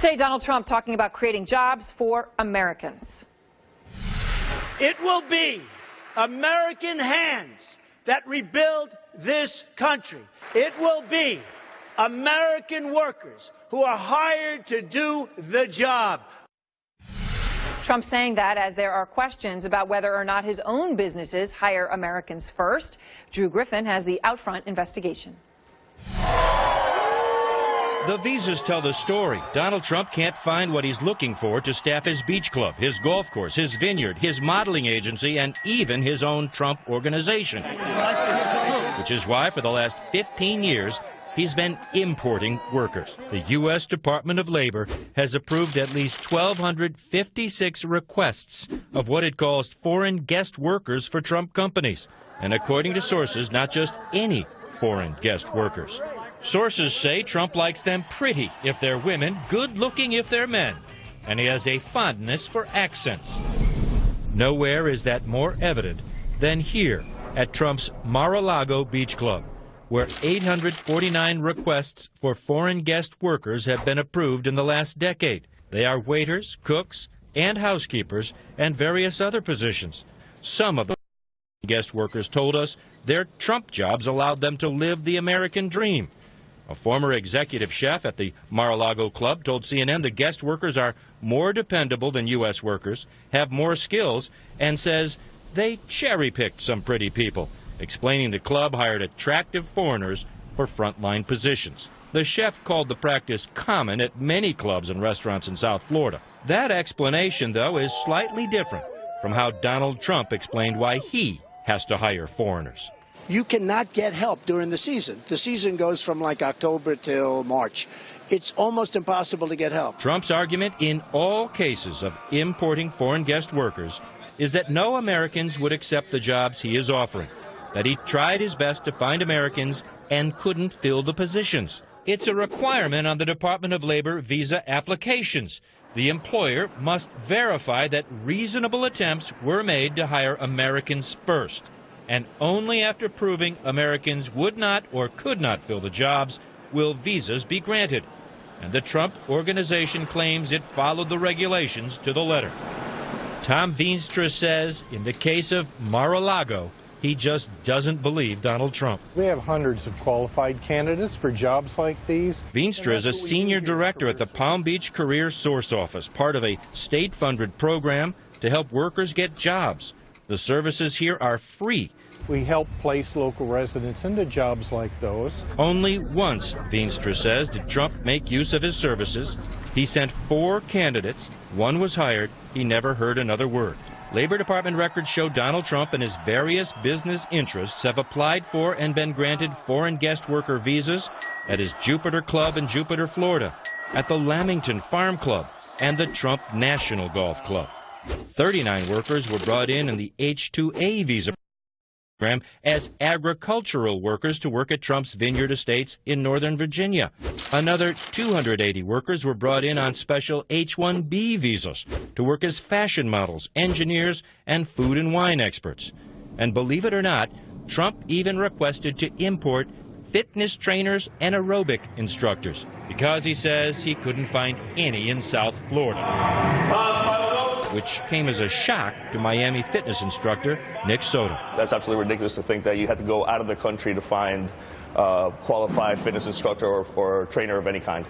Today, Donald Trump talking about creating jobs for Americans. It will be American hands that rebuild this country. It will be American workers who are hired to do the job. Trump saying that as there are questions about whether or not his own businesses hire Americans first. Drew Griffin has the Outfront investigation. The visas tell the story. Donald Trump can't find what he's looking for to staff his beach club, his golf course, his vineyard, his modeling agency, and even his own Trump organization. Which is why for the last 15 years, he's been importing workers. The U.S. Department of Labor has approved at least 1,256 requests of what it calls foreign guest workers for Trump companies. And according to sources, not just any foreign guest workers. Sources say Trump likes them pretty if they're women, good-looking if they're men, and he has a fondness for accents. Nowhere is that more evident than here at Trump's Mar-a-Lago Beach Club, where 849 requests for foreign guest workers have been approved in the last decade. They are waiters, cooks, and housekeepers, and various other positions. Some of the guest workers told us their Trump jobs allowed them to live the American dream. A former executive chef at the Mar-a-Lago Club told CNN the guest workers are more dependable than U.S. workers, have more skills, and says they cherry-picked some pretty people, explaining the club hired attractive foreigners for frontline positions. The chef called the practice common at many clubs and restaurants in South Florida. That explanation, though, is slightly different from how Donald Trump explained why he has to hire foreigners. You cannot get help during the season. The season goes from like October till March. It's almost impossible to get help. Trump's argument in all cases of importing foreign guest workers is that no Americans would accept the jobs he is offering, that he tried his best to find Americans and couldn't fill the positions. It's a requirement on the Department of Labor visa applications. The employer must verify that reasonable attempts were made to hire Americans first. And only after proving Americans would not or could not fill the jobs will visas be granted. And the Trump organization claims it followed the regulations to the letter. Tom Veenstra says in the case of Mar-a-Lago, he just doesn't believe Donald Trump. We have hundreds of qualified candidates for jobs like these. Veenstra is a senior director at the Palm Beach Career Source Office, part of a state-funded program to help workers get jobs. The services here are free. We help place local residents into jobs like those. Only once, Veenstra says, did Trump make use of his services. He sent 4 candidates. One was hired. He never heard another word. Labor Department records show Donald Trump and his various business interests have applied for and been granted foreign guest worker visas at his Jupiter Club in Jupiter, Florida, at the Lamington Farm Club, and the Trump National Golf Club. 39 workers were brought in the H-2A visa program as agricultural workers to work at Trump's vineyard estates in Northern Virginia. Another 280 workers were brought in on special H-1B visas to work as fashion models, engineers, and food and wine experts. And believe it or not, Trump even requested to import fitness trainers and aerobic instructors because he says he couldn't find any in South Florida, which came as a shock to Miami fitness instructor Nick Soto. That's absolutely ridiculous to think that you had to go out of the country to find a qualified fitness instructor or trainer of any kind.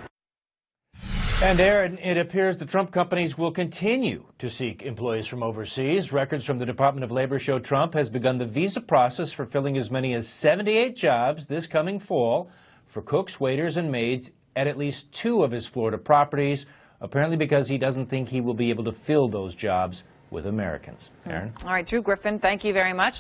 And Aaron, it appears the Trump companies will continue to seek employees from overseas. Records from the Department of Labor show Trump has begun the visa process for filling as many as 78 jobs this coming fall for cooks, waiters, and maids at least 2 of his Florida properties, apparently because he doesn't think he will be able to fill those jobs with Americans. Aaron? All right, Drew Griffin, thank you very much.